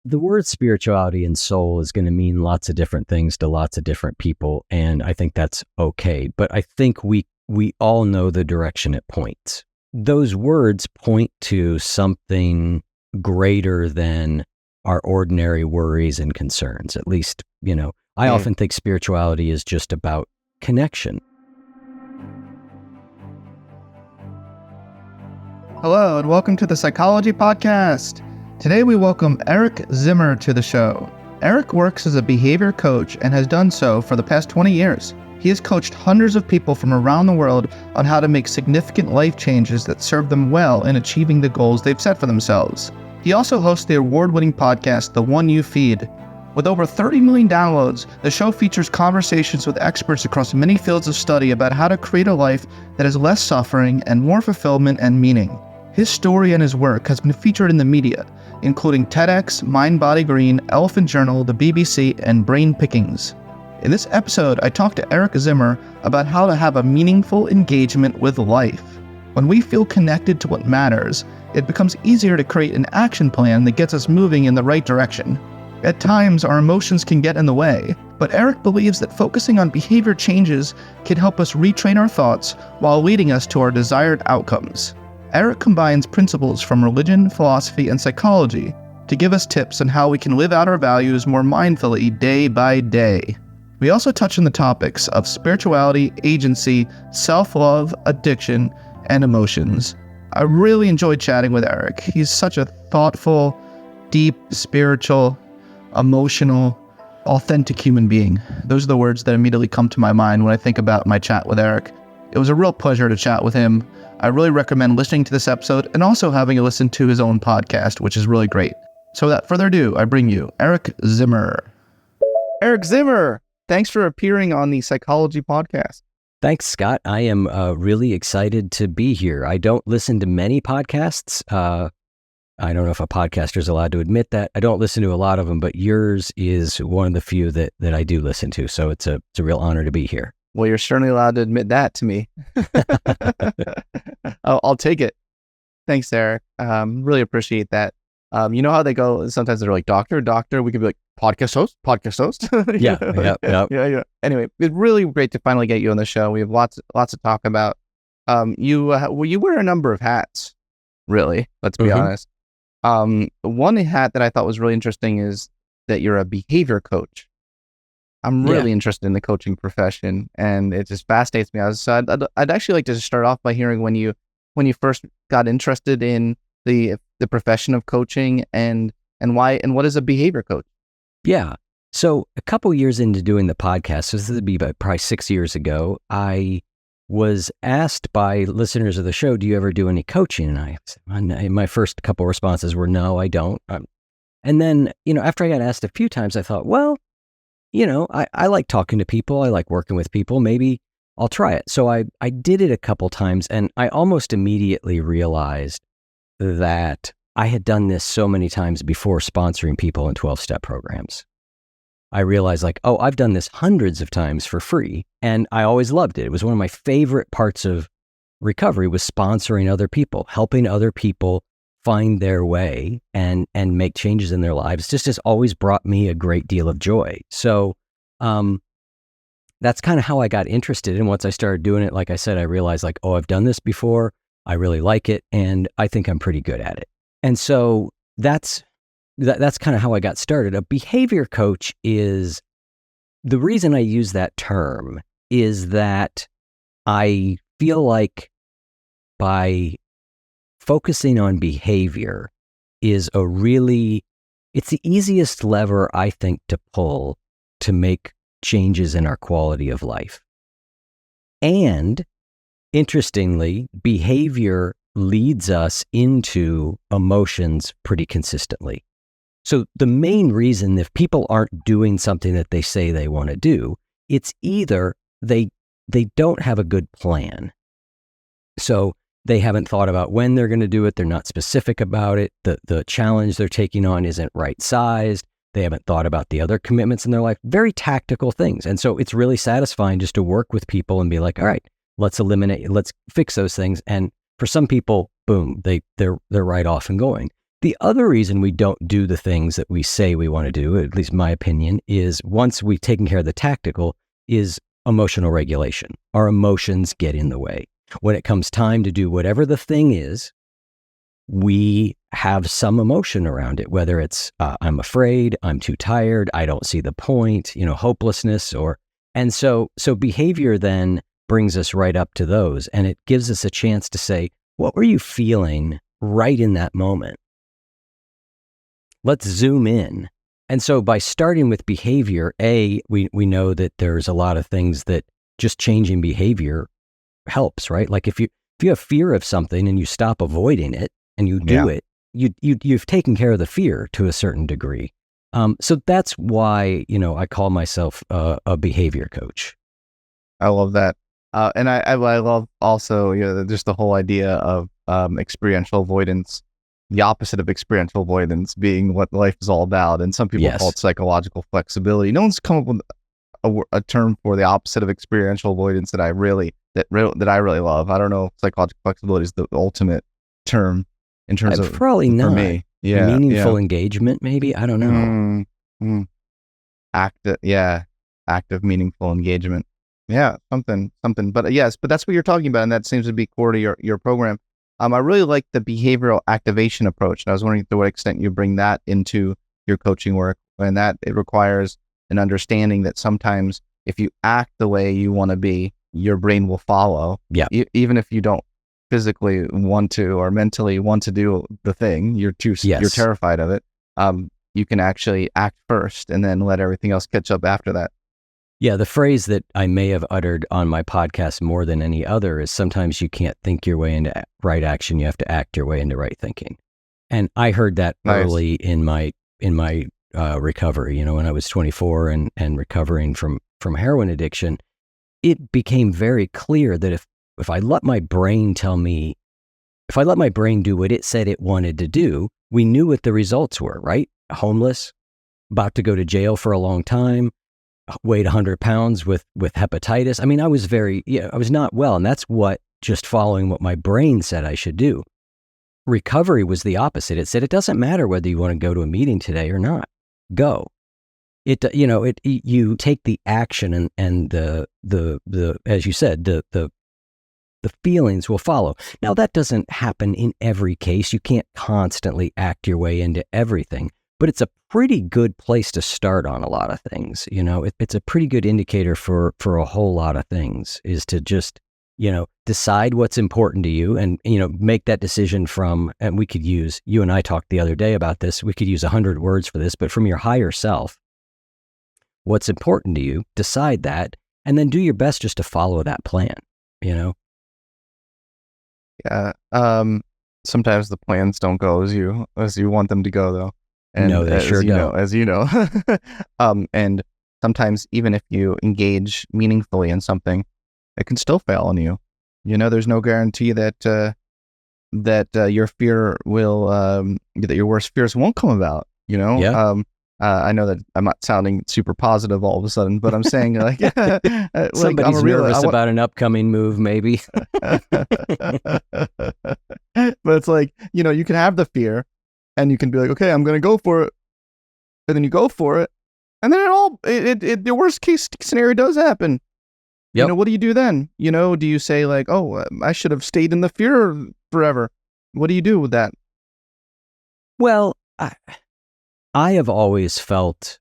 The word spirituality and soul is going to mean lots of different things to lots of different people, and I think that's okay. But I think we all know the direction it points. Those words point to something greater than our ordinary worries and concerns. At least, I often think spirituality is just about connection. Hello, and welcome to the Psychology Podcast. Today we welcome Eric Zimmer to the show. Eric works as a behavior coach and has done so for the past 20 years. He has coached hundreds of people from around the world on how to make significant life changes that serve them well in achieving the goals they've set for themselves. He also hosts the award-winning podcast, The One You Feed. With over 30 million downloads, the show features conversations with experts across many fields of study about how to create a life that has less suffering and more fulfillment and meaning. His story and his work has been featured in the media, including TEDx, Mind Body Green, Elephant Journal, the BBC, and Brain Pickings. In this episode, I talked to Eric Zimmer about how to have a meaningful engagement with life. When we feel connected to what matters, it becomes easier to create an action plan that gets us moving in the right direction. At times, our emotions can get in the way, but Eric believes that focusing on behavior changes can help us retrain our thoughts while leading us to our desired outcomes. Eric combines principles from religion, philosophy, and psychology to give us tips on how we can live out our values more mindfully day by day. We also touch on the topics of spirituality, agency, self-love, addiction, and emotions. I really enjoyed chatting with Eric. He's such a thoughtful, deep, spiritual, emotional, authentic human being. Those are the words that immediately come to my mind when I think about my chat with Eric. It was a real pleasure to chat with him. I really recommend listening to this episode and also having a listen to his own podcast, which is really great. So without further ado, I bring you Eric Zimmer. Eric Zimmer, thanks for appearing on the Psychology Podcast. Thanks, Scott. I am really excited to be here. I don't listen to many podcasts. I don't know if a podcaster is allowed to admit that. I don't listen to a lot of them, but yours is one of the few that I do listen to. So it's a real honor to be here. Well, you're certainly allowed to admit that to me. I'll take it. Thanks, Eric. Really appreciate that. You know how they go, sometimes they're like, doctor. We could be like, podcast host. Yeah. Anyway, it's really great to finally get you on the show. We have lots to talk about. You wear a number of hats, really. Let's be honest. One hat that I thought was really interesting is that you're a behavior coach. I'm really interested in the coaching profession, and it just fascinates me. I'd actually like to just start off by hearing when you first got interested in the profession of coaching, and why, and what is a behavior coach? Yeah. So a couple years into doing the podcast, so this would be about probably 6 years ago, I was asked by listeners of the show, "Do you ever do any coaching?" And my first couple responses were, "No, I don't." And then, after I got asked a few times, I thought, well, I like talking to people. I like working with people. Maybe I'll try it. So I did it a couple times, and I almost immediately realized that I had done this so many times before sponsoring people in 12-step programs. I realized I've done this hundreds of times for free, and I always loved it. It was one of my favorite parts of recovery, was sponsoring other people, helping other people find their way and make changes in their lives. Just has always brought me a great deal of joy. So that's kind of how I got interested. And once I started doing it, like I said, I realized I've done this before. I really like it, and I think I'm pretty good at it. And so that's kind of how I got started. A behavior coach is, the reason I use that term is that I feel like by focusing on behavior it's the easiest lever, I think, to pull to make changes in our quality of life. And interestingly, behavior leads us into emotions pretty consistently. So the main reason, if people aren't doing something that they say they want to do, it's either they don't have a good plan. So they haven't thought about when they're going to do it. They're not specific about it. The challenge they're taking on isn't right sized. They haven't thought about the other commitments in their life. Very tactical things. And so it's really satisfying just to work with people and be like, all right, let's fix those things. And for some people, boom, they're right off and going. The other reason we don't do the things that we say we want to do, at least my opinion, is once we've taken care of the tactical, is emotional regulation. Our emotions get in the way. When it comes time to do whatever the thing is, we have some emotion around it, whether it's I'm afraid, I'm too tired, I don't see the point, hopelessness, and so behavior then brings us right up to those, and it gives us a chance to say, what were you feeling right in that moment? Let's zoom in. And so by starting with behavior, we know that there's a lot of things that just changing behavior helps, right? Like if you have fear of something and you stop avoiding it and you do it, you've taken care of the fear to a certain degree. So that's why, I call myself a behavior coach. I love that. And I love also, just the whole idea of experiential avoidance, the opposite of experiential avoidance being what life is all about. And some people call it psychological flexibility. No one's come up with a term for the opposite of experiential avoidance that I really love. I don't know if psychological flexibility is the ultimate term in terms of probably for not. me. Meaningful engagement, maybe. I don't know. Active, meaningful engagement. Yeah, something. But yes, but that's what you're talking about, and that seems to be core to your program. I really like the behavioral activation approach, and I was wondering to what extent you bring that into your coaching work, and that it requires an understanding that sometimes if you act the way you want to be, your brain will follow. Yeah. Even if you don't physically want to or mentally want to do the thing, you're terrified of it. You can actually act first and then let everything else catch up after that. Yeah, the phrase that I may have uttered on my podcast more than any other is sometimes you can't think your way into right action, you have to act your way into right thinking. And I heard that early in my recovery, when I was 24 and recovering from heroin addiction. It became very clear that if I let my brain do what it said it wanted to do, we knew what the results were, right? Homeless, about to go to jail for a long time, weighed 100 pounds with hepatitis. I mean, I was not well. And that's what just following what my brain said I should do. Recovery was the opposite. It said, it doesn't matter whether you want to go to a meeting today or not. Go. You take the action and the as you said, the feelings will follow. Now that doesn't happen in every case. You can't constantly act your way into everything, but it's a pretty good place to start on a lot of things. It's a pretty good indicator for a whole lot of things, is to just, decide what's important to you and, make that decision from, and we could use, you and I talked the other day about this, we could use 100 words for this, but from your higher self, what's important to you, decide that, and then do your best just to follow that plan, Yeah. Sometimes the plans don't go as you want them to go, though. And no, they sure don't. As you know. And sometimes even if you engage meaningfully in something, it can still fail on you. There's no guarantee that your fear will, that your worst fears won't come about, Yeah. I know that I'm not sounding super positive all of a sudden, but I'm saying somebody's nervous about an upcoming move, maybe. But it's like, you can have the fear and you can be like, okay, I'm going to go for it. And then you go for it. And then the worst case scenario does happen. Yep. What do you do then? Do you say like, oh, I should have stayed in the fear forever? What do you do with that? Well, I have always felt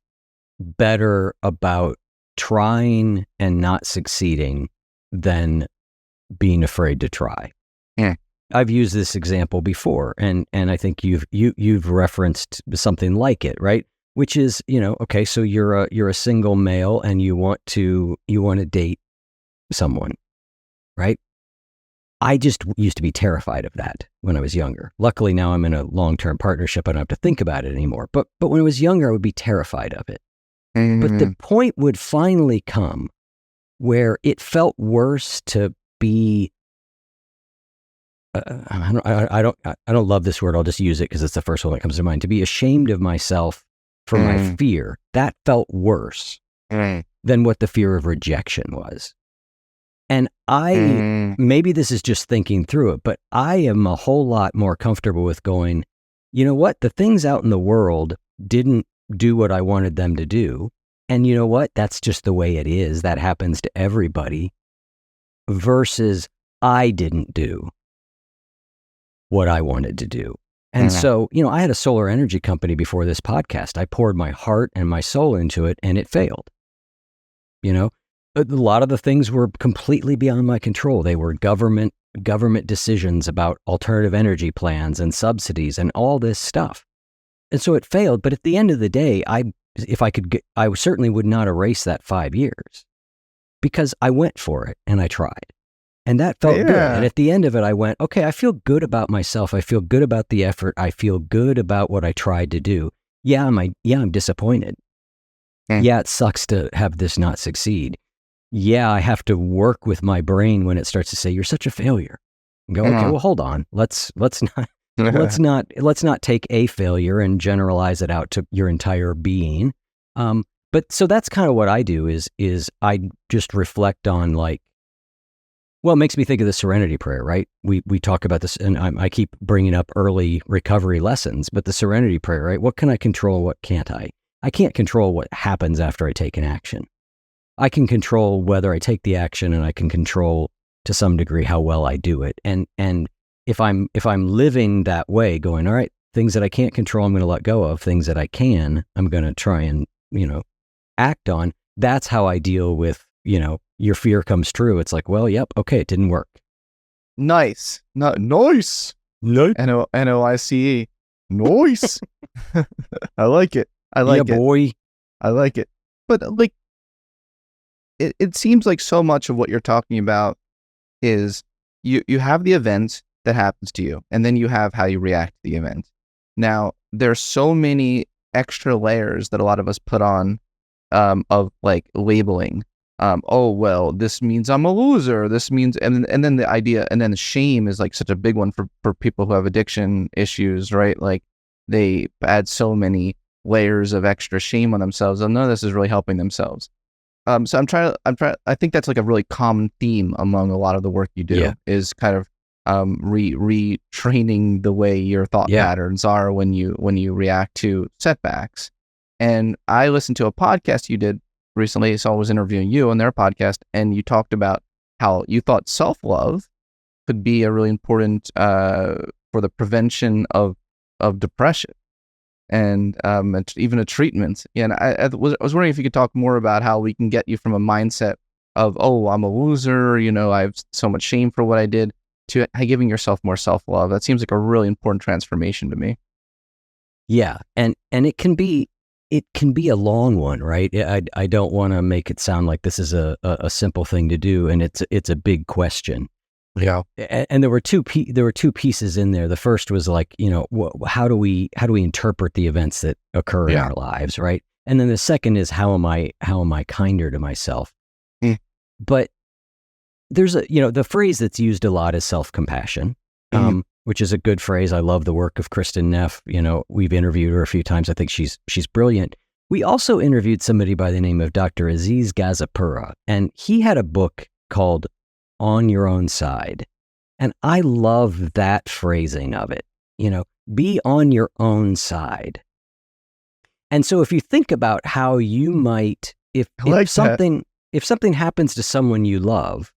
better about trying and not succeeding than being afraid to try. Yeah. I've used this example before, and I think you've referenced something like it, right? Which is, okay, so you're a single male and you want to date someone, right? I just used to be terrified of that when I was younger. Luckily now I'm in a long-term partnership. I don't have to think about it anymore. But when I was younger, I would be terrified of it. Mm-hmm. But the point would finally come where it felt worse to be. I don't love this word. I'll just use it because it's the first one that comes to mind. To be ashamed of myself for my fear, that felt worse than what the fear of rejection was. And maybe this is just thinking through it, but I am a whole lot more comfortable with going, you know what? The things out in the world didn't do what I wanted them to do. And you know what? That's just the way it is. That happens to everybody. Versus I didn't do what I wanted to do. And so, I had a solar energy company before this podcast. I poured my heart and my soul into it, and it failed. A lot of the things were completely beyond my control. They were government decisions about alternative energy plans and subsidies and all this stuff. And so it failed. But at the end of the day, I certainly would not erase that 5 years because I went for it and I tried. And that felt good. And at the end of it, I went, okay, I feel good about myself. I feel good about the effort. I feel good about what I tried to do. Yeah, I'm disappointed. Yeah, it sucks to have this not succeed. Yeah, I have to work with my brain when it starts to say, you're such a failure. And go, okay, well, hold on. Let's not take a failure and generalize it out to your entire being. But so that's kind of what I do is I just reflect on it makes me think of the Serenity Prayer, right? We talk about this, and I keep bringing up early recovery lessons, but the Serenity Prayer, right? What can I control? What can't I? I can't control what happens after I take an action. I can control whether I take the action, and I can control to some degree how well I do it. And if I'm living that way, going, all right, things that I can't control, I'm going to let go of. Things that I can, I'm going to try and act on. That's how I deal with your fear comes true. It's like, well, yep, okay, it didn't work. Nice. Nice. N-O-I-C-E. Nice. I like it. Yeah, boy. I like it. But it seems like so much of what you're talking about is you have the event that happens to you, and then you have how you react to the event. Now, there's so many extra layers that a lot of us put on of labeling. This means I'm a loser. This means, and then the idea, and then the shame is such a big one for people who have addiction issues, right? They add so many layers of extra shame on themselves, and none of this is really helping themselves. So I think that's a really common theme among a lot of the work you do is kind of retraining the way your thought patterns are when you react to setbacks. And I listened to a podcast you did recently, so I was interviewing you on their podcast, and you talked about how you thought self-love could be a really important for the prevention of depression and even a treatment. And I was wondering if you could talk more about how we can get you from a mindset of, I'm a loser, I have so much shame for what I did, to giving yourself more self-love. That seems like a really important transformation to me. Yeah, and it can be a long one, right? I don't want to make it sound like this is a simple thing to do, and it's a big question. Yeah. And there were two pieces in there. The first was how do we interpret the events that occur in our lives, right? And then the second is how am I kinder to myself? But there's the phrase that's used a lot is self-compassion. Which is a good phrase. I love the work of Kristen Neff. We've interviewed her a few times. I think she's brilliant. We also interviewed somebody by the name of Dr. Aziz Gazapura, and he had a book called On Your Own Side. And I love that phrasing of it. Be on your own side. And so if you think about how you might, if something happens to someone you love,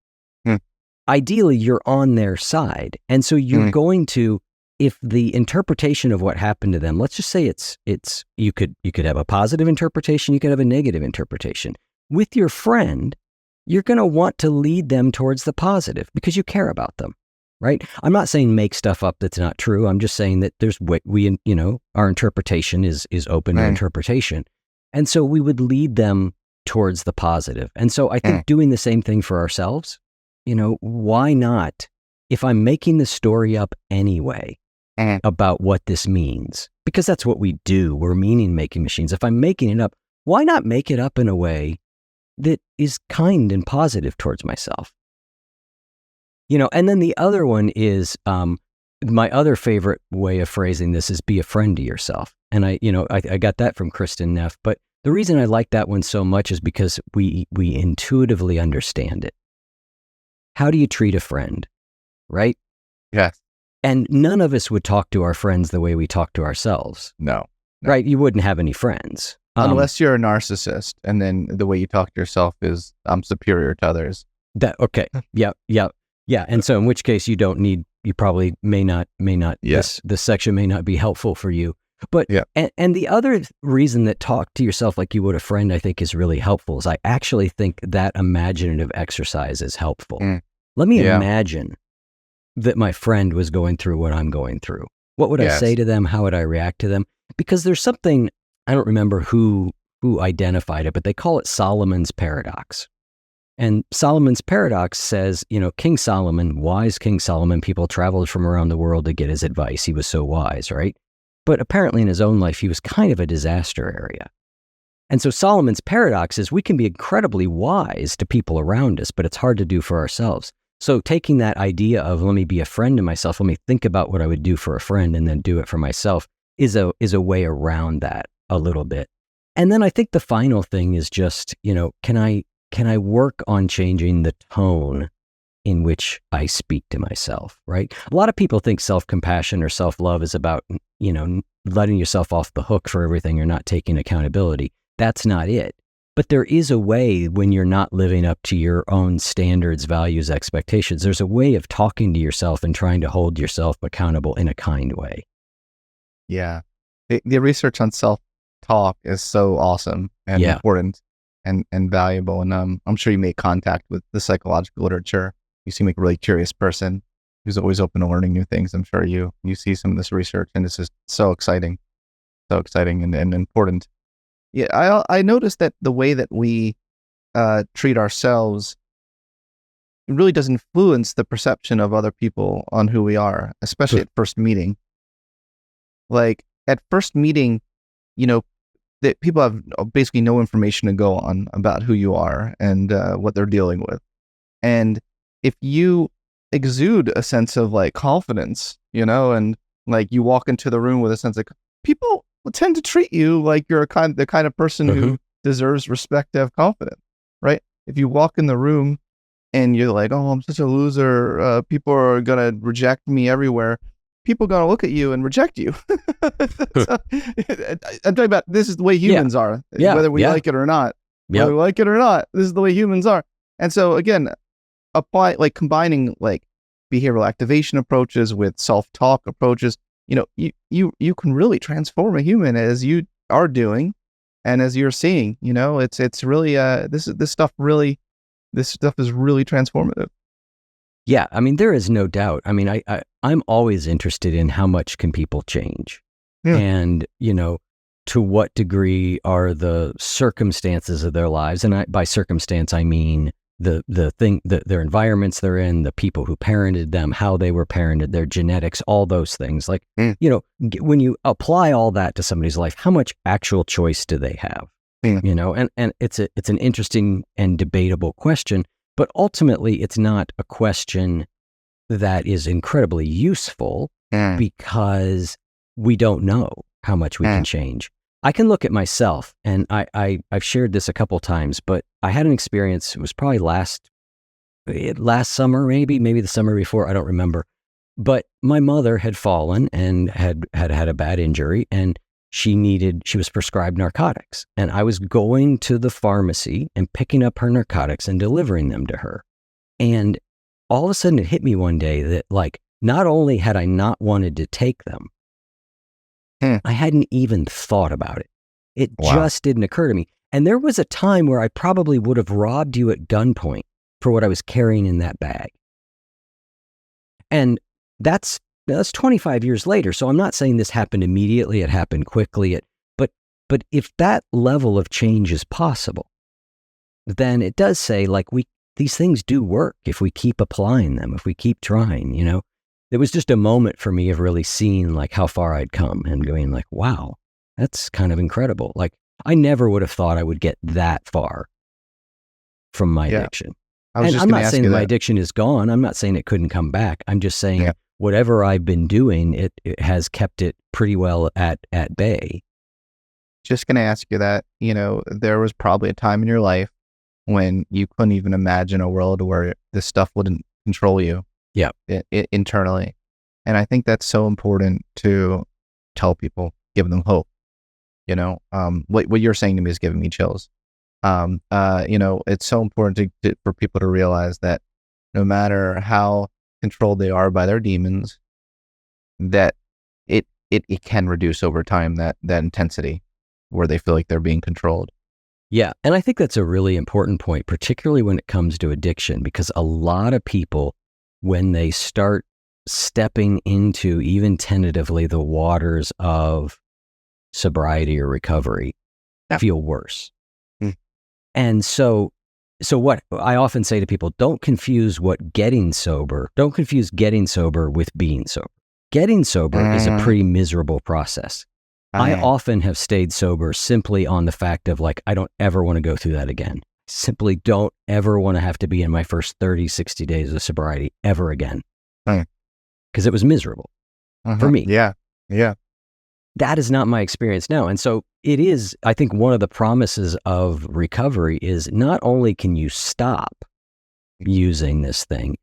ideally, you're on their side. And so you're going to, if the interpretation of what happened to them, let's just say you could have a positive interpretation, you could have a negative interpretation. With your friend, you're going to want to lead them towards the positive because you care about them, right? I'm not saying make stuff up that's not true. I'm just saying that there's our interpretation is open to interpretation. And so we would lead them towards the positive. And so I think doing the same thing for ourselves, why not? If I'm making the story up anyway about what this means, because that's what we do. We're meaning-making machines. If I'm making it up, why not make it up in a way that is kind and positive towards myself? And then the other one is my other favorite way of phrasing this is be a friend to yourself. And I got that from Kristen Neff. But the reason I like that one so much is because we intuitively understand it. How do you treat a friend, right? Yes. And none of us would talk to our friends the way we talk to ourselves. No. Right? You wouldn't have any friends. Unless you're a narcissist, and then the way you talk to yourself is, I'm superior to others. Okay. Yeah. And so in which case you probably may not, this section may not be helpful for you. But, and the other reason that talk to yourself like you would a friend, I think is really helpful is I actually think that imaginative exercise is helpful. Let me imagine that my friend was going through what I'm going through. What would I say to them? How would I react to them? Because there's something, I don't remember who identified it, but they call it Solomon's paradox. And Solomon's paradox says, King Solomon, wise King Solomon, people traveled from around the world to get his advice. He was so wise, right? But apparently in his own life, he was kind of a disaster area. And so Solomon's paradox is we can be incredibly wise to people around us, but it's hard to do for ourselves. So taking that idea of let me be a friend to myself, let me think about what I would do for a friend and then do it for myself is a way around that a little bit. And then I think the final thing is just, can I work on changing the tone in which I speak to myself, right? A lot of people think self-compassion or self-love is about, letting yourself off the hook for everything or not taking accountability. That's not it. But there is a way when you're not living up to your own standards, values, expectations. There's a way of talking to yourself and trying to hold yourself accountable in a kind way. Yeah. The research on self-talk is so awesome and important and valuable. And I'm sure you make contact with the psychological literature. You seem like a really curious person who's always open to learning new things. I'm sure you see some of this research, and it's just so exciting and important. Yeah, I noticed that the way that we treat ourselves really does influence the perception of other people on who we are, especially at first meeting. Like at first meeting, that people have basically no information to go on about who you are and what they're dealing with. And if you exude a sense of like confidence, and like you walk into the room with a sense of, people will tend to treat you like you're the kind of person who deserves respect to have confidence, right? If you walk in the room and you're like, oh, I'm such a loser, people are gonna reject me everywhere, people are gonna look at you and reject you. So, I'm talking about, this is the way humans are, whether we like it or not. Whether we like it or not, this is the way humans are. And so again, combining like behavioral activation approaches with self-talk approaches, you can really transform a human as you are doing and as you're seeing. It's really this stuff is really transformative. Yeah, I mean, there is no doubt. I mean, I'm always interested in how much can people change, and to what degree are the circumstances of their lives, and by circumstance I mean their environments they're in, the people who parented them, how they were parented, their genetics, all those things. Like, when you apply all that to somebody's life, how much actual choice do they have? And it's an interesting and debatable question, but ultimately it's not a question that is incredibly useful because we don't know how much we can change. I can look at myself, and I've shared this a couple times, but I had an experience. It was probably last summer, maybe the summer before. I don't remember. But my mother had fallen and had a bad injury, and she was prescribed narcotics. And I was going to the pharmacy and picking up her narcotics and delivering them to her. And all of a sudden, it hit me one day that, like, not only had I not wanted to take them, I hadn't even thought about it. It just didn't occur to me. And there was a time where I probably would have robbed you at gunpoint for what I was carrying in that bag. And that's 25 years later. So I'm not saying this happened immediately. It happened quickly. But if that level of change is possible, then it does say, like, these things do work if we keep applying them, if we keep trying. It was just a moment for me of really seeing like how far I'd come and going like, wow, that's kind of incredible. Like, I never would have thought I would get that far from my addiction. And I'm not saying my addiction is gone. I'm not saying it couldn't come back. I'm just saying whatever I've been doing, it has kept it pretty well at bay. Just going to ask you that, there was probably a time in your life when you couldn't even imagine a world where this stuff wouldn't control you. Yeah, internally. And I think that's so important to tell people, give them hope. What you're saying to me is giving me chills. It's so important for people to realize that no matter how controlled they are by their demons, that it can reduce over time, that intensity where they feel like they're being controlled. Yeah. And I think that's a really important point, particularly when it comes to addiction, because a lot of people, when they start stepping into even tentatively the waters of sobriety or recovery, feel worse. And so what I often say to people, don't confuse getting sober with being sober. Getting sober is a pretty miserable process. I often have stayed sober simply on the fact of like, I don't ever want to go through that again. Simply don't ever want to have to be in my first 30, 60 days of sobriety ever again. Because it was miserable for me. Yeah. That is not my experience now. And so it is, I think one of the promises of recovery is not only can you stop using this thing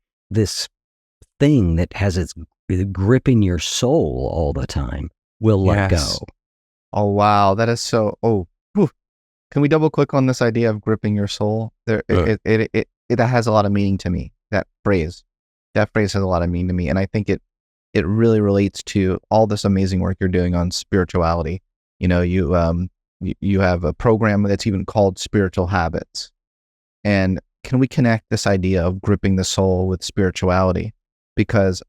that has its gripping your soul all the time will let go. Oh, wow. That is so, Can we double click on this idea of gripping your soul? It has a lot of meaning to me. That phrase has a lot of meaning to me. And I think it really relates to all this amazing work you're doing on spirituality. You have a program that's even called Spiritual Habits. And can we connect this idea of gripping the soul with spirituality? Because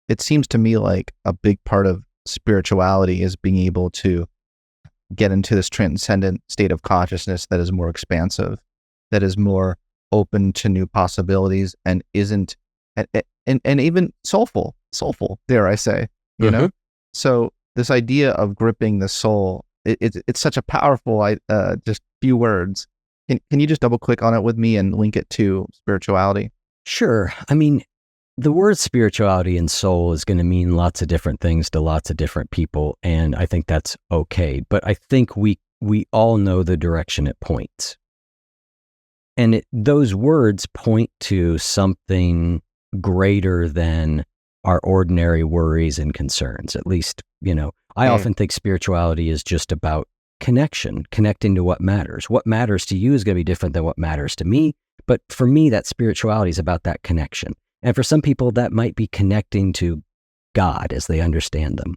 it seems to me like a big part of spirituality is being able to get into this transcendent state of consciousness that is more expansive, that is more open to new possibilities, and isn't and even soulful, dare I say, you know? So this idea of gripping the soul, it's such a powerful, just few words. Can you just double click on it with me and link it to spirituality? Sure. I mean, the word spirituality and soul is going to mean lots of different things to lots of different people. And I think that's okay. But I think we all know the direction it points. And those words point to something greater than our ordinary worries and concerns. At least, I often think spirituality is just about connecting to what matters. What matters to you is going to be different than what matters to me. But for me, that spirituality is about that connection. And for some people, that might be connecting to God as they understand them.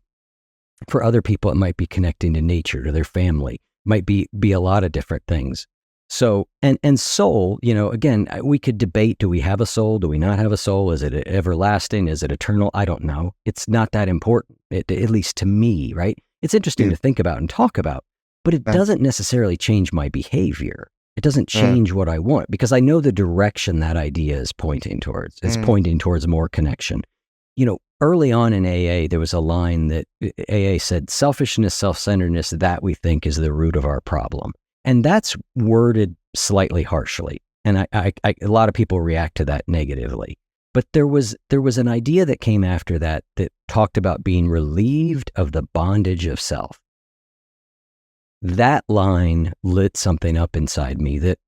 For other people, it might be connecting to nature, to their family, might be a lot of different things. So, and soul, again, we could debate, do we have a soul? Do we not have a soul? Is it everlasting? Is it eternal? I don't know. It's not that important, at least to me, right? It's interesting to think about and talk about, but it doesn't necessarily change my behavior. It doesn't change what I want, because I know the direction that idea is pointing towards. It's pointing towards more connection. Early on in AA, there was a line that AA said, selfishness, self-centeredness, that we think is the root of our problem. And that's worded slightly harshly. And a lot of people react to that negatively. But there was an idea that came after that talked about being relieved of the bondage of self. That line lit something up inside me that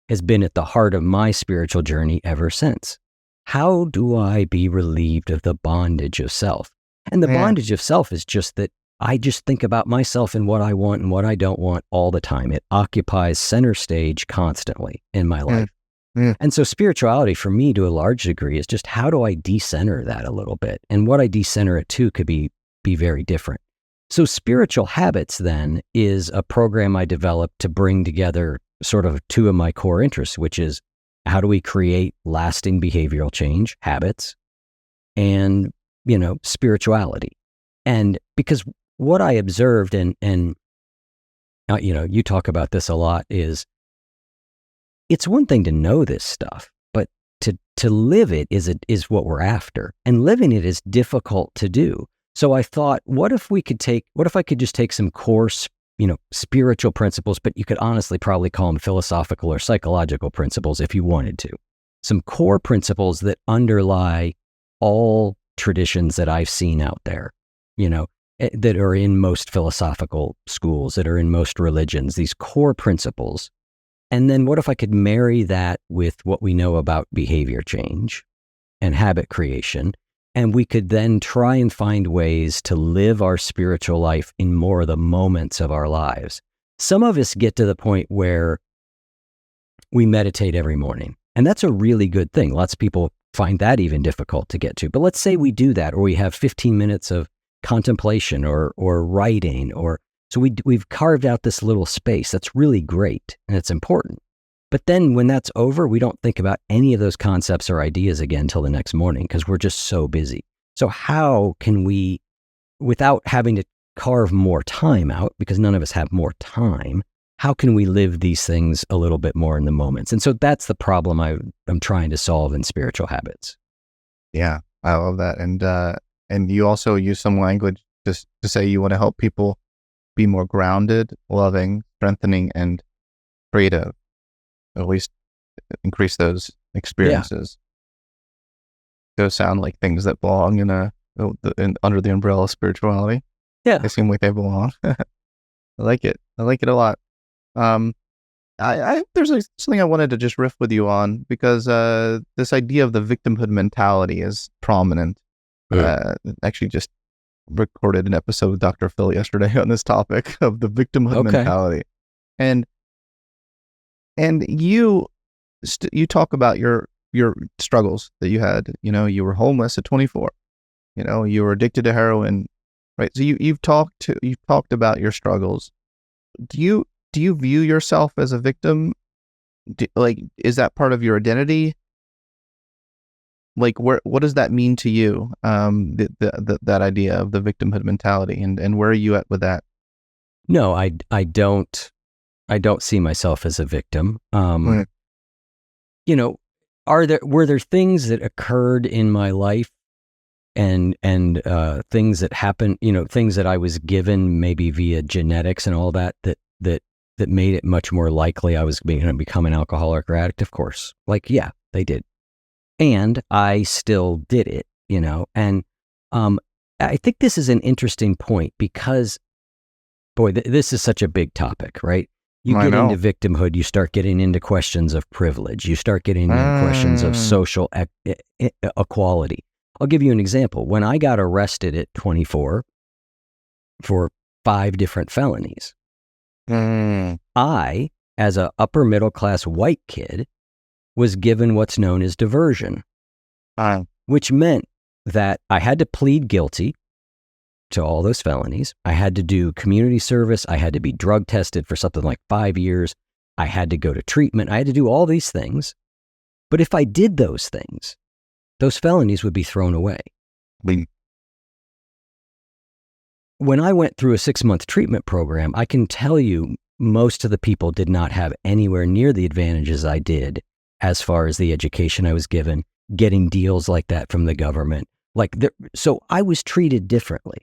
has been at the heart of my spiritual journey ever since. How do I be relieved of the bondage of self? And the bondage of self is just that I just think about myself and what I want and what I don't want all the time. It occupies center stage constantly in my life. And so spirituality for me, to a large degree, is just how do I decenter that a little bit? And what I decenter it to could be very different. So Spiritual Habits then is a program I developed to bring together sort of two of my core interests, which is how do we create lasting behavioral change, habits, and, spirituality. And because what I observed, and you talk about this a lot, is it's one thing to know this stuff, but to live it is what we're after. And living it is difficult to do. So I thought, what if I could just take some core, spiritual principles, but you could honestly probably call them philosophical or psychological principles if you wanted to. Some core principles that underlie all traditions that I've seen out there, that are in most philosophical schools, that are in most religions, these core principles. And then what if I could marry that with what we know about behavior change and habit creation, And we could then try and find ways to live our spiritual life in more of the moments of our lives. Some of us get to the point where we meditate every morning, and that's a really good thing. Lots of people find that even difficult to get to. But let's say we do that, or we have 15 minutes of contemplation or writing, so we've carved out this little space. That's really great, and it's important. But then when that's over, we don't think about any of those concepts or ideas again till the next morning because we're just so busy. So how can we, without having to carve more time out, because none of us have more time, how can we live these things a little bit more in the moments? And so that's the problem I'm trying to solve in spiritual habits. Yeah, I love that. And you also use some language just to say you want to help people be more grounded, loving, strengthening, and creative. At least increase those experiences. Yeah. Those sound like things that belong in under the umbrella of spirituality. Yeah, they seem like they belong. I like it. I like it a lot. There's something I wanted to just riff with you on because this idea of the victimhood mentality is prominent. Actually, just recorded an episode with Dr. Phil yesterday on this topic of the victimhood mentality, and you talk about your struggles that you had. You were homeless at 24. You were addicted to heroin, right? So you've talked about your struggles. Do you view yourself as a victim? Is that part of your identity? What does that mean to you? That idea of the victimhood mentality, and where are you at with that? No, I don't see myself as a victim. Right. Were there things that occurred in my life and things that happened, things that I was given maybe via genetics and all that made it much more likely I was going to become an alcoholic or addict? Of course. Yeah, they did. And I still did it, and I think this is an interesting point because, boy, this is such a big topic, right? You get into victimhood, you start getting into questions of privilege, you start getting into questions of social equality. I'll give you an example. When I got arrested at 24 for 5 different felonies, I, as a upper middle class white kid, was given what's known as diversion, which meant that I had to plead guilty to all those felonies. I had to do community service. I had to be drug tested for something like 5 years. I had to go to treatment. I had to do all these things. But if I did those things, those felonies would be thrown away. When I went through a 6-month treatment program, I can tell you most of the people did not have anywhere near the advantages I did as far as the education I was given, getting deals like that from the government. So I was treated differently.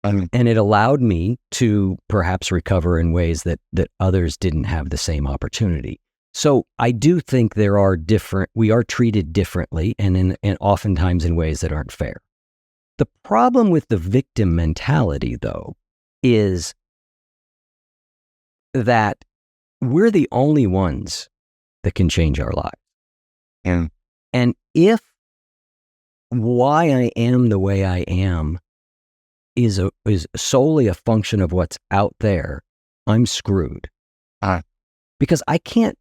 And it allowed me to perhaps recover in ways that others didn't have the same opportunity. So I do think we are treated differently and oftentimes in ways that aren't fair. The problem with the victim mentality, though, is that we're the only ones that can change our lives. And if why I am the way I am is solely a function of what's out there, I'm screwed. Because I can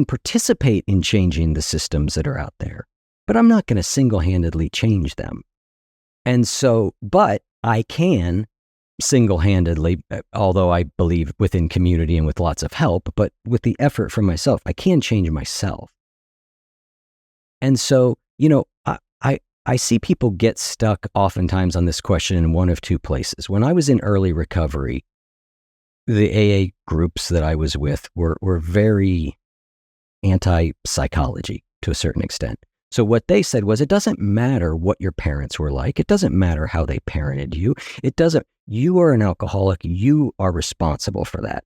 participate in changing the systems that are out there, but I'm not going to single-handedly change them. And so, but I can single-handedly, although I believe within community and with lots of help, but with the effort from myself, I can change myself. And so, I see people get stuck oftentimes on this question in one of two places. When I was in early recovery, the AA groups that I was with were very anti-psychology to a certain extent. So what they said was, it doesn't matter what your parents were like. It doesn't matter how they parented you. You are an alcoholic. You are responsible for that.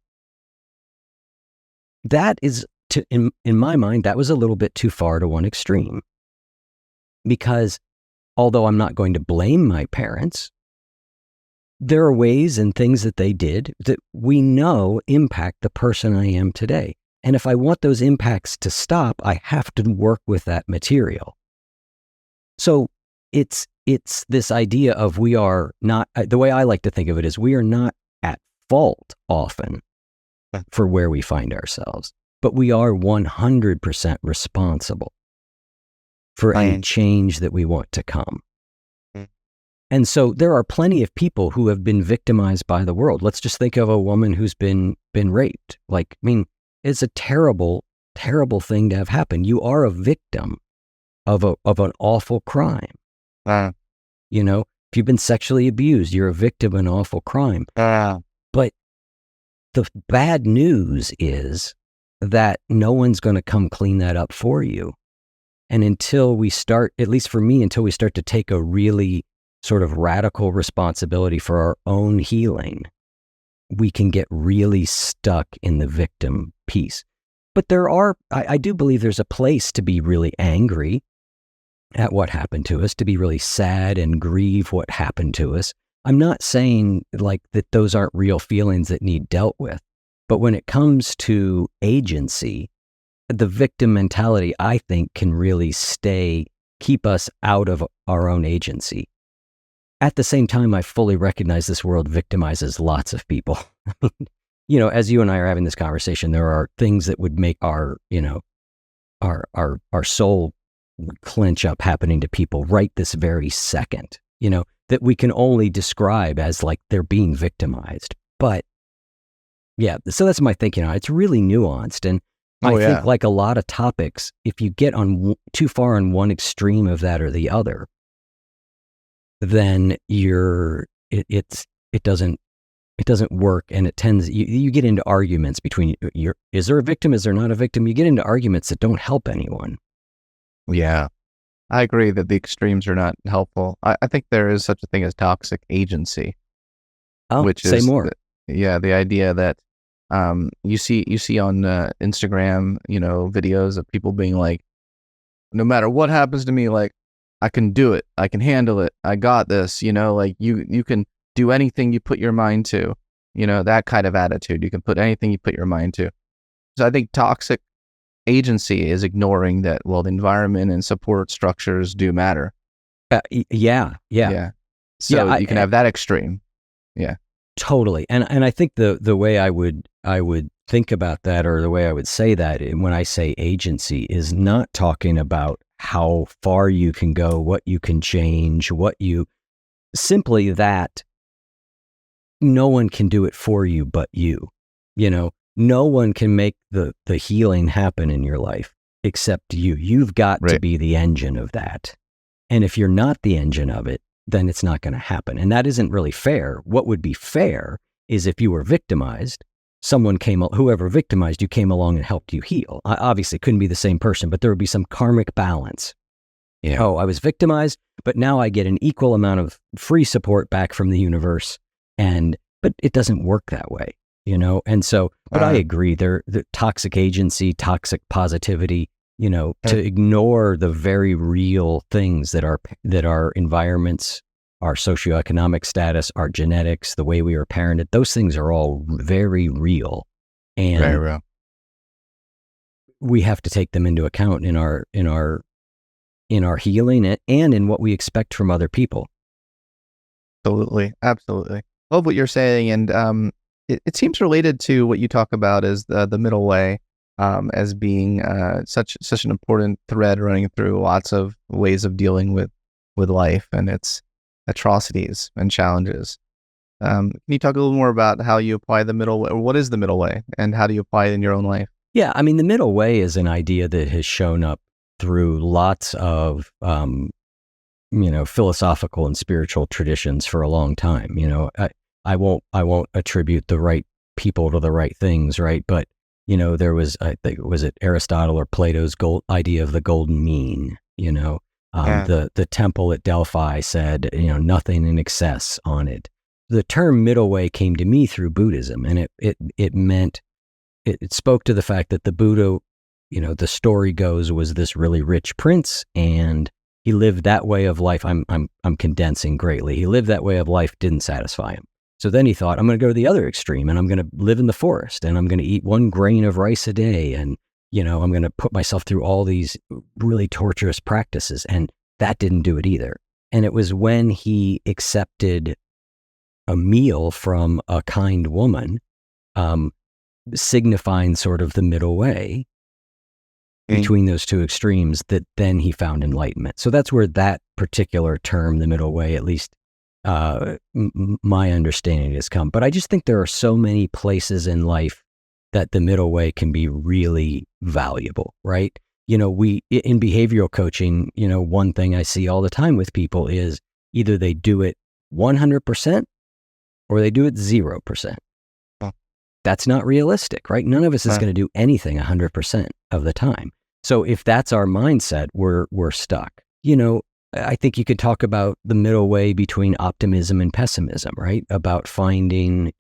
That is, in my mind, that was a little bit too far to one extreme. Because although I'm not going to blame my parents, there are ways and things that they did that we know impact the person I am today. And if I want those impacts to stop, I have to work with that material. So it's it's this idea of we are not, the way I like to think of it is we are not at fault often for where we find ourselves, but we are 100% responsible for any change that we want to come. And so there are plenty of people who have been victimized by the world. Let's just think of a woman who's been raped. Like, I mean, it's a terrible, terrible thing to have happen. You are a victim of an awful crime. You know, if you've been sexually abused, you're a victim of an awful crime. But the bad news is that no one's going to come clean that up for you. And until we start, at least for me, until we start to take a really sort of radical responsibility for our own healing, we can get really stuck in the victim piece. But I do believe there's a place to be really angry at what happened to us, to be really sad and grieve what happened to us. I'm not saying like that those aren't real feelings that need dealt with. But when it comes to agency, the victim mentality, I think, can really keep us out of our own agency. At the same time, I fully recognize this world victimizes lots of people. You know, as you and I are having this conversation, there are things that would make our soul clench up happening to people right this very second, you know, that we can only describe as like they're being victimized. But yeah, so that's my thinking on it. It's really nuanced. And I think like a lot of topics, if you get on too far on one extreme of that or the other, then it doesn't work, and it tends, you get into arguments between is there a victim, is there not a victim? You get into arguments that don't help anyone. Yeah, I agree that the extremes are not helpful. I think there is such a thing as toxic agency. Which say more. The idea that you see on Instagram, you know, videos of people being like, no matter what happens to me, like, I can do it, I can handle it, I got this, you know, like you can do anything you put your mind to, you know, that kind of attitude. You can put anything you put your mind to. So I think toxic agency is ignoring that, well, the environment and support structures do matter. Yeah. So you can have that extreme. Yeah. Totally. And I think the way I would think about that, or the way I would say that when I say agency, is not talking about how far you can go, what you can change, simply that no one can do it for you but you. You know, no one can make the healing happen in your life except you. You've got to be the engine of that. And if you're not the engine of it, then it's not going to happen. And that isn't really fair. What would be fair is if you were victimized, whoever victimized you came along and helped you heal. Obviously, it couldn't be the same person, but there would be some karmic balance. Yeah. Oh, I was victimized, but now I get an equal amount of free support back from the universe. But it doesn't work that way, you know? And so, but I agree, the toxic agency, toxic positivity, you know, to ignore the very real things that our environments, our socioeconomic status, our genetics, the way we were parented, those things are all very real. And very real. We have to take them into account in our healing and in what we expect from other people. Absolutely. Love what you're saying. And it seems related to what you talk about as the middle way, as being such an important thread running through lots of ways of dealing with life and its atrocities and challenges. Can you talk a little more about how you apply the middle way, or what is the middle way, and how do you apply it in your own life? Yeah, I mean, the middle way is an idea that has shown up through lots of philosophical and spiritual traditions for a long time. You know, I won't attribute the right people to the right things, right? But you know, there was, I think, was it Aristotle or Plato's idea of the golden mean? You know, the temple at Delphi said, you know, nothing in excess on it. The term middle way came to me through Buddhism, and it meant, it spoke to the fact that the Buddha, you know, the story goes, was this really rich prince, and he lived that way of life. I'm condensing greatly. He lived that way of life, didn't satisfy him. So then he thought, I'm going to go to the other extreme, and I'm going to live in the forest, and I'm going to eat 1 grain of rice a day, and you know, I'm going to put myself through all these really torturous practices, and that didn't do it either. And it was when he accepted a meal from a kind woman, signifying sort of the middle way between those two extremes, that then he found enlightenment. So that's where that particular term, the middle way, at least my understanding has come. But I just think there are so many places in life that the middle way can be really valuable, right? In behavioral coaching, one thing I see all the time with people is either they do it 100% or they do it 0%. That's not realistic, right? None of us is going to do anything 100% of the time. So if that's our mindset, we're stuck. I think you could talk about the middle way between optimism and pessimism, right? About finding,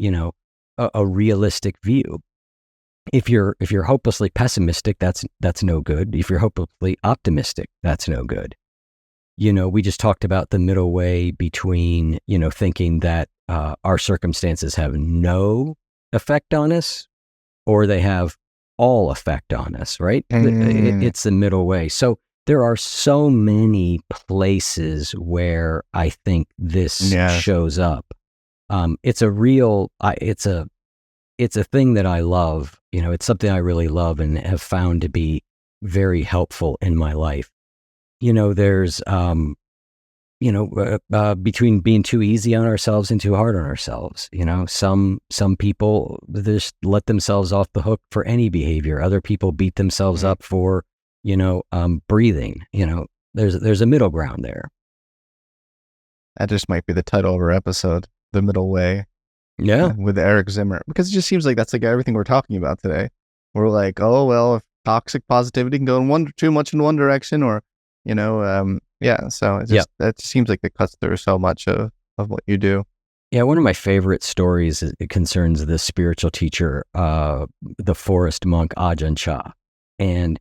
a realistic view. If you're hopelessly pessimistic, that's no good. If you're hopelessly optimistic, that's no good. We just talked about the middle way between, thinking that our circumstances have no effect on us, or they have all effect on us, right? It's the middle way. So there are so many places where I think this shows up. It's a thing that I love. It's something I really love and have found to be very helpful in my life. There's between being too easy on ourselves and too hard on ourselves. Some people just let themselves off the hook for any behavior. Other people beat themselves up for, breathing. There's a middle ground there. That just might be the title of our episode, The Middle Way. Yeah. With Eric Zimmer. Because it just seems like that's like everything we're talking about today. We're like, oh, well, if toxic positivity can go too much in one direction, or, so it just that seems like it cuts through so much of what you do. Yeah, one of my favorite stories, it concerns the spiritual teacher, the forest monk Ajahn Chah. And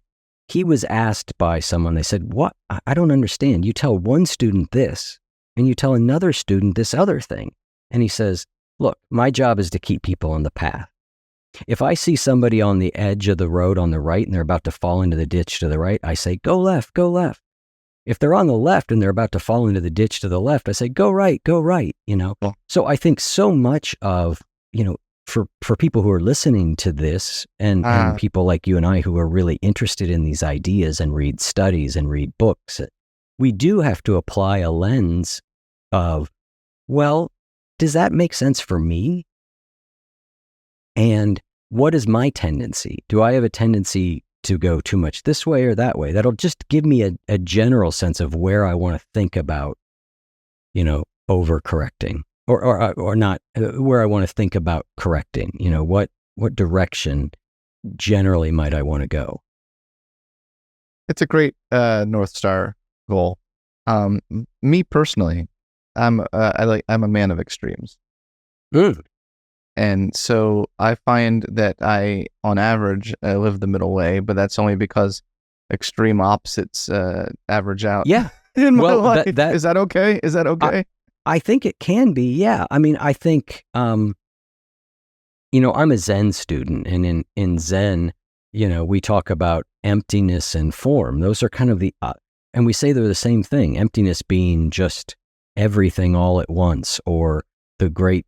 he was asked by someone, they said, "What? I don't understand. You tell one student this, and you tell another student this other thing." And he says, "Look, my job is to keep people on the path. If I see somebody on the edge of the road on the right and they're about to fall into the ditch to the right, I say, go left, go left. If they're on the left and they're about to fall into the ditch to the left, I say, go right, So I think so much of, for people who are listening to this and people like you and I who are really interested in these ideas and read studies and read books, we do have to apply a lens of, well, does that make sense for me? And what is my tendency? Do I have a tendency to go too much this way or that way? That'll just give me a general sense of where I want to think about, overcorrecting or not, where I want to think about correcting, what direction generally might I want to go? It's a great North Star goal. Me personally, I'm a man of extremes. And so I find that I, on average, live the middle way, but that's only because extreme opposites average out. Yeah. In my life. Is that okay? Is that okay? I think it can be, yeah. I mean, I think, I'm a Zen student, and in Zen, we talk about emptiness and form. Those are kind of and we say they're the same thing, emptiness being just everything all at once, or the great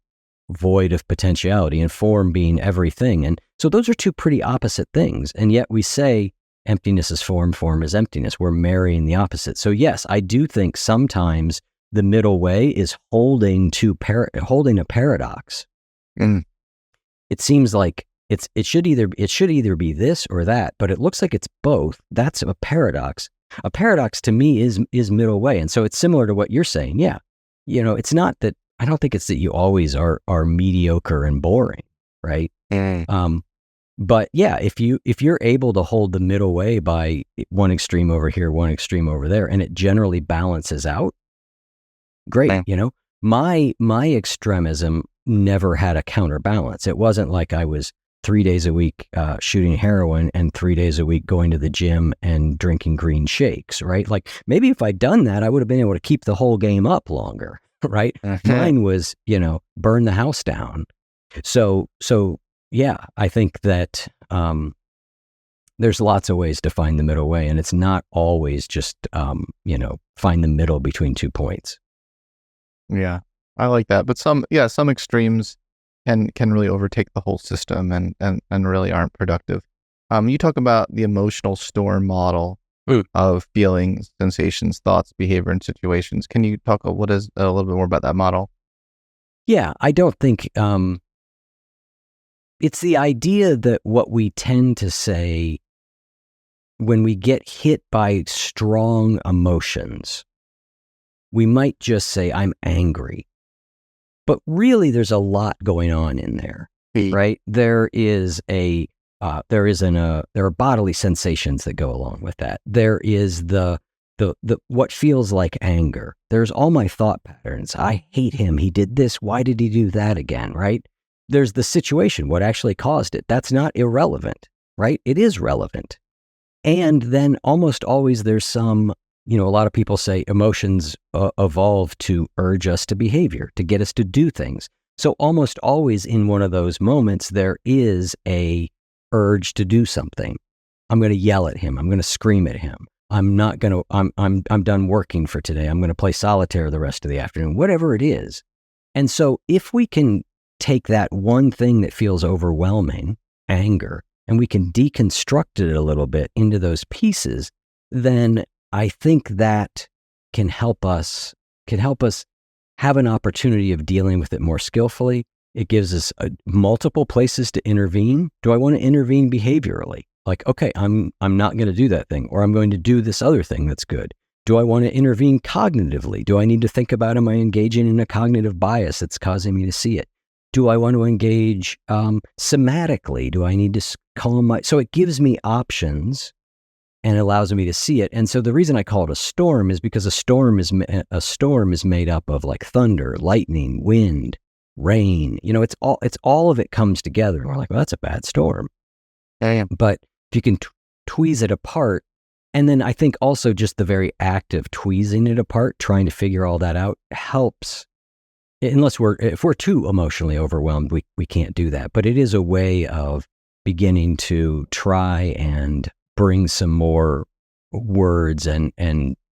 void of potentiality, and form being everything. And so those are two pretty opposite things. And yet we say emptiness is form, form is emptiness. We're marrying the opposite. So yes, I do think sometimes the middle way is holding a paradox. It seems like it should either be this or that, but it looks like it's both. That's a paradox. A paradox to me is middle way. And so it's similar to what you're saying. Yeah. It's not that, I don't think it's that you always are mediocre and boring, right? But yeah, if you're able to hold the middle way by one extreme over here, one extreme over there, and it generally balances out, great. My extremism never had a counterbalance. It wasn't like I was 3 days a week shooting heroin and 3 days a week going to the gym and drinking green shakes, right? Like maybe if I'd done that, I would have been able to keep the whole game up longer. Right? Mine was, burn the house down. So yeah, I think that, there's lots of ways to find the middle way, and it's not always just find the middle between 2 points. Yeah, I like that. But some extremes can really overtake the whole system and really aren't productive. You talk about the emotional storm model of feelings, sensations, thoughts, behavior, and situations. Can you talk a little bit more about that model? Yeah, I don't think it's the idea that what we tend to say when we get hit by strong emotions, we might just say, I'm angry. But really, there's a lot going on in there, right? There are bodily sensations that go along with that. There is the what feels like anger. There's all my thought patterns. I hate him. He did this. Why did he do that again? Right? There's the situation. What actually caused it? That's not irrelevant, right? It is relevant. And then almost always there's some, a lot of people say emotions evolve to urge us to behavior, to get us to do things. So almost always in one of those moments, there is a urge to do something. I'm going to yell at him. I'm going to scream at him. I'm done working for today. I'm going to play solitaire the rest of the afternoon, whatever it is. And so if we can take that one thing that feels overwhelming, anger, and we can deconstruct it a little bit into those pieces, then I think that can help us have an opportunity of dealing with it more skillfully. It gives us multiple places to intervene. Do I want to intervene behaviorally? Like, okay, I'm not going to do that thing, or I'm going to do this other thing that's good. Do I want to intervene cognitively? Do I need to think about, am I engaging in a cognitive bias that's causing me to see it? Do I want to engage somatically? Do I need to calm my... So it gives me options and allows me to see it. And so the reason I call it a storm is because a storm is made up of like thunder, lightning, wind, rain. It's all of it comes together. And we're like, well, that's a bad storm. Damn. But if you can tweeze it apart, and then I think also just the very act of tweezing it apart, trying to figure all that out helps. If we're too emotionally overwhelmed, we can't do that. But it is a way of beginning to try and bring some more words and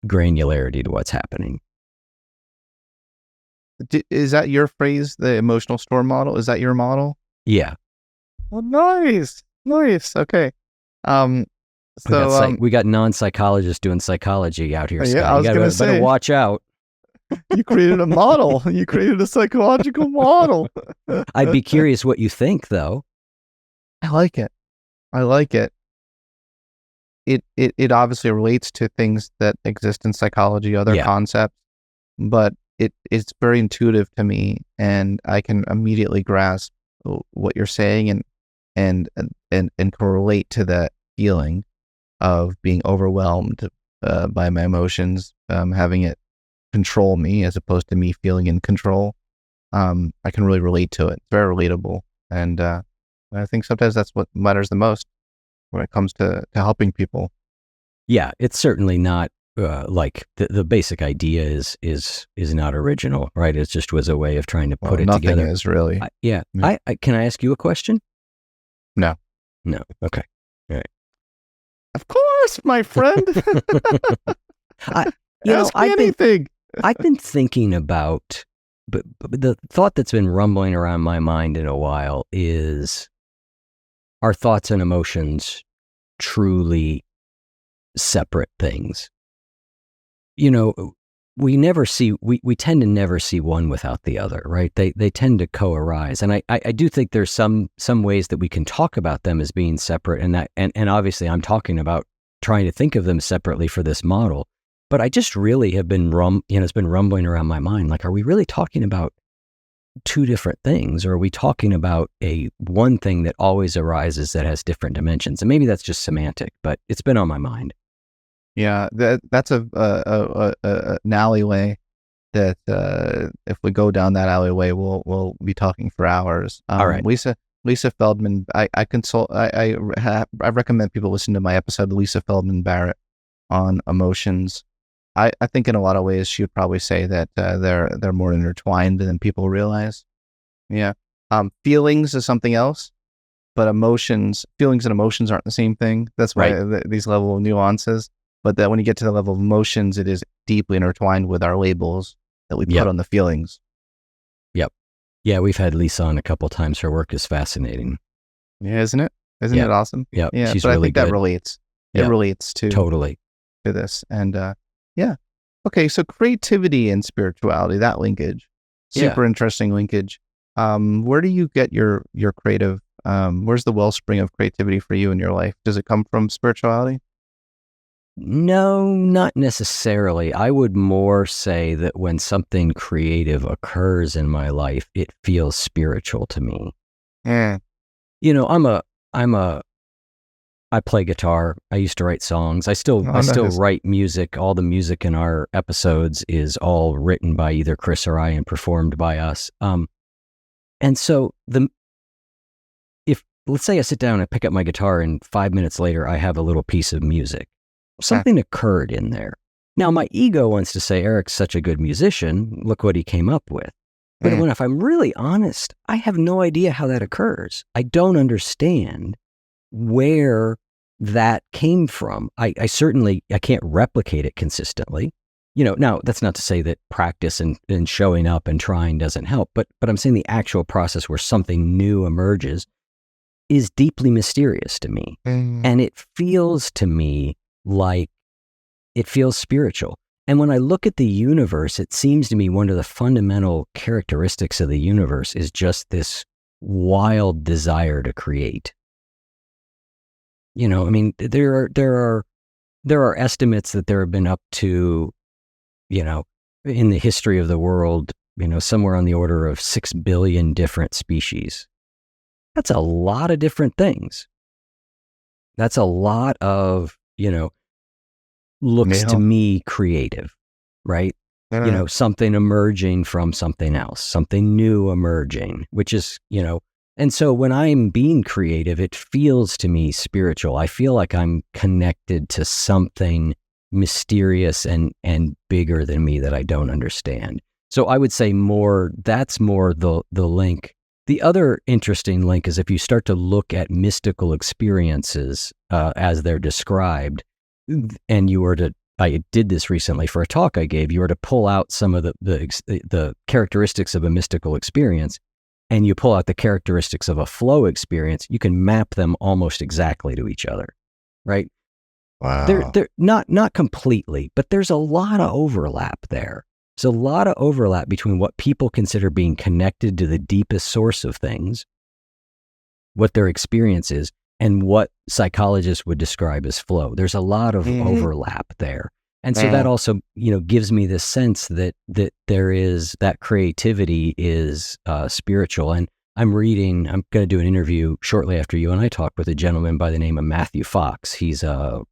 granularity to what's happening. Is that your phrase, the emotional storm model? Is that your model? Yeah. Well, nice. Okay. We got non-psychologists doing psychology out here. Yeah, Scott. I was going to say, better watch out. You created a model. You created a psychological model. I'd be curious what you think, though. I like it. It obviously relates to things that exist in psychology, other concepts, but it's very intuitive to me, and I can immediately grasp what you're saying and can relate to that feeling of being overwhelmed by my emotions, having it control me as opposed to me feeling in control. I can really relate to it. It's very relatable, and I think sometimes that's what matters the most when it comes to helping people. Yeah, it's certainly not like the basic idea is not original, right? It just was a way of trying to put it together. Nothing is really. I can I ask you a question? No. Okay. All right. Of course, my friend. Ask me anything. I've been thinking about, but the thought that's been rumbling around my mind in a while is, are thoughts and emotions truly separate things? We tend to never see one without the other, right? They tend to co-arise. And I do think there's some ways that we can talk about them as being separate, and obviously I'm talking about trying to think of them separately for this model. But I just really have been it's been rumbling around my mind. Like, are we really talking about two different things, or are we talking about one thing that always arises that has different dimensions? And maybe that's just semantic, but it's been on my mind. Yeah, that's an alleyway that if we go down that alleyway, we'll be talking for hours. All right, Lisa Feldman. I recommend people listen to my episode with Lisa Feldman Barrett on emotions. I think in a lot of ways she would probably say that they're more intertwined than people realize. Yeah. Feelings is something else. but feelings and emotions aren't the same thing. That's why these level of nuances. But that when you get to the level of emotions, it is deeply intertwined with our labels that we put on the feelings. Yep. Yeah, we've had Lisa on a couple times. Her work is fascinating. Yeah, isn't it? Isn't it awesome? Yeah, she's but really I think good. that relates. It relates to this. And okay, so creativity and spirituality, that linkage, super interesting linkage. Where do you get your creative? Where's the wellspring of creativity for you in your life? Does it come from spirituality? No, not necessarily. I would more say that when something creative occurs in my life, it feels spiritual to me. Yeah. You know, I play guitar. I used to write songs. I still write music. All the music in our episodes is all written by either Chris or I and performed by us. And so if let's say I sit down and pick up my guitar and 5 minutes later I have a little piece of music, something occurred in there. Now my ego wants to say, Eric's such a good musician. Look what he came up with. But if I'm really honest, I have no idea how that occurs. I don't understand where that came from. I can't replicate it consistently. You know, now that's not to say that practice and showing up and trying doesn't help, but I'm saying the actual process where something new emerges is deeply mysterious to me. And it feels to me like it feels spiritual. And when I look at the universe, it seems to me one of the fundamental characteristics of the universe is just this wild desire to create. You know, I mean, there are estimates that there have been up to, you know, in the history of the world, you know, somewhere on the order of 6 billion different species. That's a lot of different things. That's a lot of, you know, looks to me creative, right? You know, something emerging from something else, something new emerging, which is, you know, and so when I'm being creative, it feels to me spiritual. I feel like I'm connected to something mysterious and bigger than me that I don't understand. So I would say that's more the link. The other interesting link is if you start to look at mystical experiences as they're described, and I did this recently for a talk I gave, you were to pull out some of the characteristics of a mystical experience, and you pull out the characteristics of a flow experience, you can map them almost exactly to each other, right? Wow. They're not completely, but there's a lot of overlap there. There's a lot of overlap between what people consider being connected to the deepest source of things, what their experience is, and what psychologists would describe as flow. There's a lot of overlap there. And so that also, you know, gives me this sense that there is, that creativity is spiritual. And I'm going to do an interview shortly after you and I talk with a gentleman by the name of Matthew Fox. He's a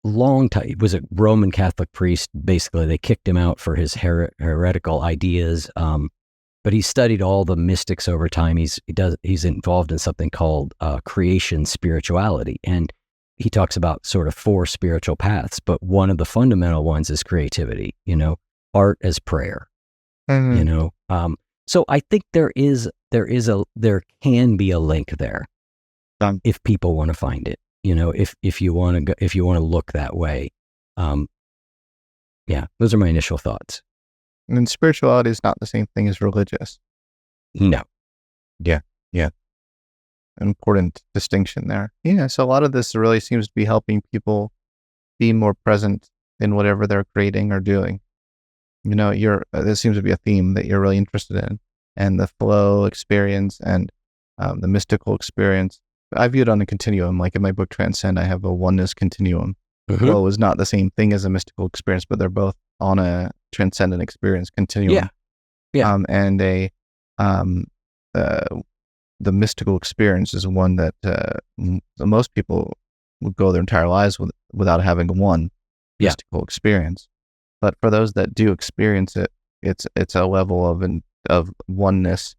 long time, he was a Roman Catholic priest. Basically, they kicked him out for his heretical ideas. But he studied all the mystics over time. He's involved in something called creation spirituality. And he talks about sort of 4 spiritual paths, but one of the fundamental ones is creativity, you know, art as prayer, you know? So I think there can be a link there if people want to find it, you know, if you want to look that way. Yeah, those are my initial thoughts. And spirituality is not the same thing as religious. No. Yeah. An important distinction there. Yeah, so a lot of this really seems to be helping people be more present in whatever they're creating or doing. You know, there seems to be a theme that you're really interested in, and the flow experience and the mystical experience. I view it on a continuum. Like in my book Transcend, I have a oneness continuum. Flow is not the same thing as a mystical experience, but they're both on a transcendent experience continuum. Yeah. And the mystical experience is one that most people would go their entire lives without having one mystical experience. But for those that do experience it, it's a level of oneness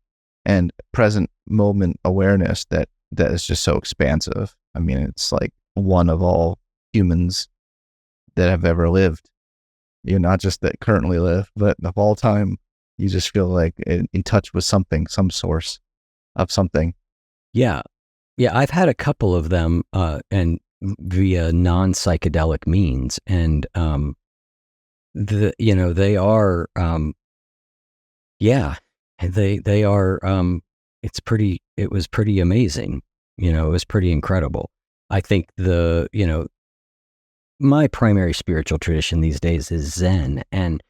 and present moment awareness that is just so expansive. I mean, it's like one of all humans that have ever lived. You're not just that currently live, but of all time, you just feel like in touch with something, some source of something. Yeah. Yeah. I've had a couple of them, and via non-psychedelic means. And, they are, yeah, they are, it was pretty amazing. It was pretty incredible. I think my primary spiritual tradition these days is Zen. And,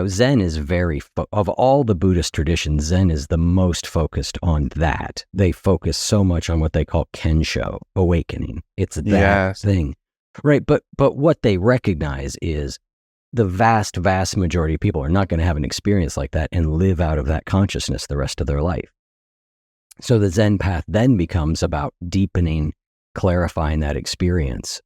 Zen is of all the Buddhist traditions, Zen is the most focused on that. They focus so much on what they call Kenshō, awakening. It's that thing. Right. But what they recognize is the vast, vast majority of people are not going to have an experience like that and live out of that consciousness the rest of their life. So the Zen path then becomes about deepening, clarifying that experience.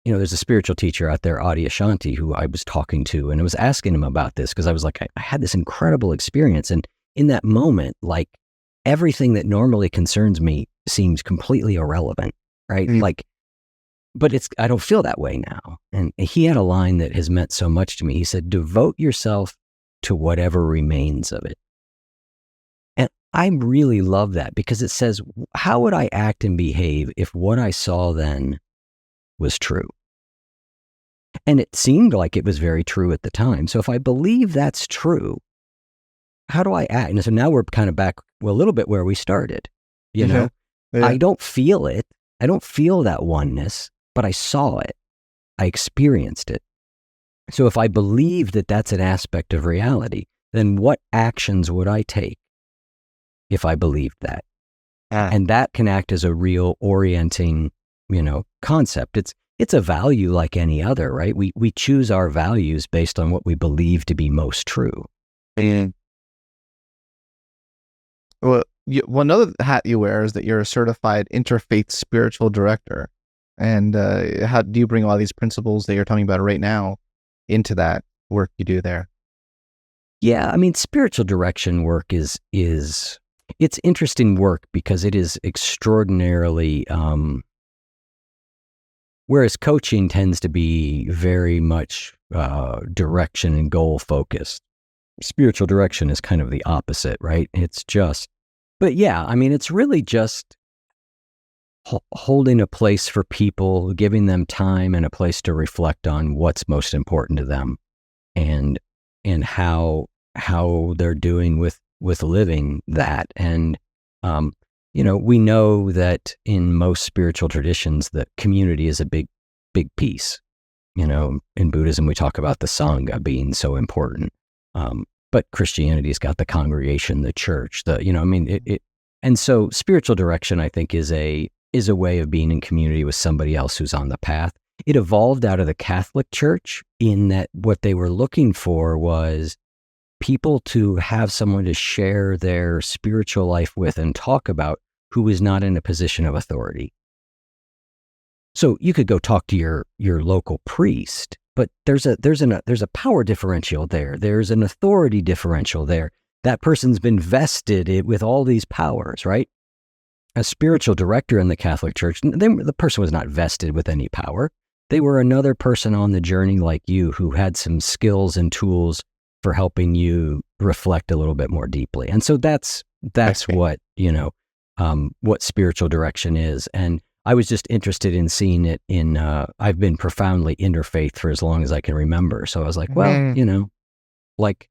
There's a spiritual teacher out there, Adi Ashanti, who I was talking to, and I was asking him about this because I was like, I had this incredible experience. And in that moment, like everything that normally concerns me seems completely irrelevant, right? But I don't feel that way now. And he had a line that has meant so much to me. He said, devote yourself to whatever remains of it. And I really love that because it says, how would I act and behave if what I saw then was true? And it seemed like it was very true at the time. So if I believe that's true, how do I act? And so now we're kind of back a little bit where we started, Yeah. I don't feel it. I don't feel that oneness, but I saw it. I experienced it. So if I believe that that's an aspect of reality, then what actions would I take if I believed that? And that can act as a real orienting, concept. It's a value like any other, right? We choose our values based on what we believe to be most true. And well, one other hat you wear is that you're a certified interfaith spiritual director. And how do you bring all these principles that you're talking about right now into that work you do there? Yeah, I mean, spiritual direction work is it's interesting work because it is extraordinarily, whereas coaching tends to be very much direction and goal focused. Spiritual direction is kind of the opposite, right? But yeah, I mean, it's really just holding a place for people, giving them time and a place to reflect on what's most important to them and how they're doing with living that. And, we know that in most spiritual traditions, that community is a big, big piece. In Buddhism, we talk about the Sangha being so important. But Christianity's got the congregation, the church, and so spiritual direction, I think, is a way of being in community with somebody else who's on the path. It evolved out of the Catholic Church in that what they were looking for was people to have someone to share their spiritual life with and talk about who is not in a position of authority. So you could go talk to your local priest, but there's a power differential there. There's an authority differential there. That person's been vested with all these powers, right? A spiritual director in the Catholic Church, the person was not vested with any power. They were another person on the journey like you who had some skills and tools for helping you reflect a little bit more deeply. And so that's what, what spiritual direction is. And I was just interested in seeing it in, I've been profoundly interfaith for as long as I can remember. So I was like, well, like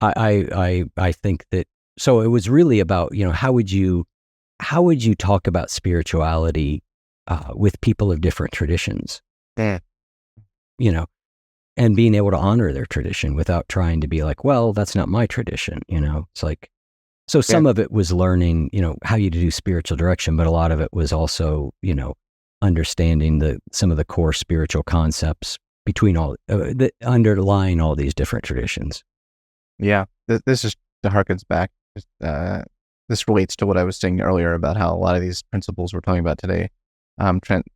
I think that, so it was really about, how would you talk about spirituality with people of different traditions? And being able to honor their tradition without trying to be like, well, that's not my tradition. It's like, so some of it was learning, how you do spiritual direction, but a lot of it was also, understanding some of the core spiritual concepts between all that underlying all these different traditions. Yeah, this just harkens back. This relates to what I was saying earlier about how a lot of these principles we're talking about today,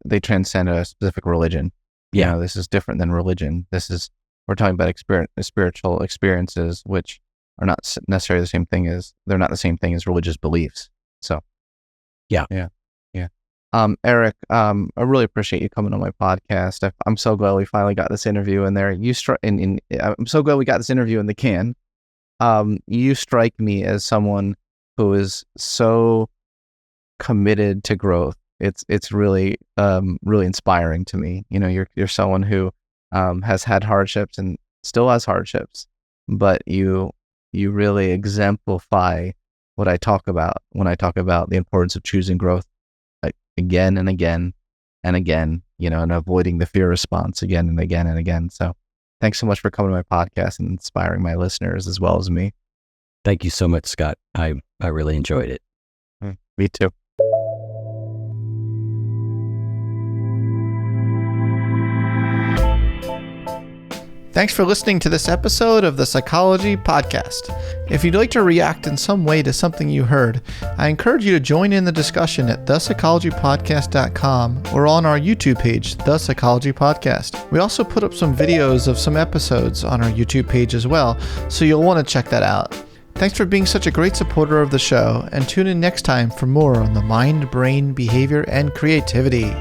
they transcend a specific religion. Yeah, this is different than religion. We're talking about spiritual experiences, which are not necessarily the same thing they're not the same thing as religious beliefs. So, yeah. Eric, I really appreciate you coming on my podcast. I'm so glad we finally got this interview in there. I'm so glad we got this interview in the can. You strike me as someone who is so committed to growth. It's really really inspiring to me. You know, you're someone who has had hardships and still has hardships, but you really exemplify what I talk about when I talk about the importance of choosing growth, like, again and again and again, you know, and avoiding the fear response again and again and again. So thanks so much for coming to my podcast and inspiring my listeners as well as me. Thank you so much, Scott. I really enjoyed it. Me too. Thanks for listening to this episode of the Psychology Podcast. If you'd like to react in some way to something you heard, I encourage you to join in the discussion at thepsychologypodcast.com or on our YouTube page, The Psychology Podcast. We also put up some videos of some episodes on our YouTube page as well, so you'll want to check that out. Thanks for being such a great supporter of the show, and tune in next time for more on the mind, brain, behavior, and creativity.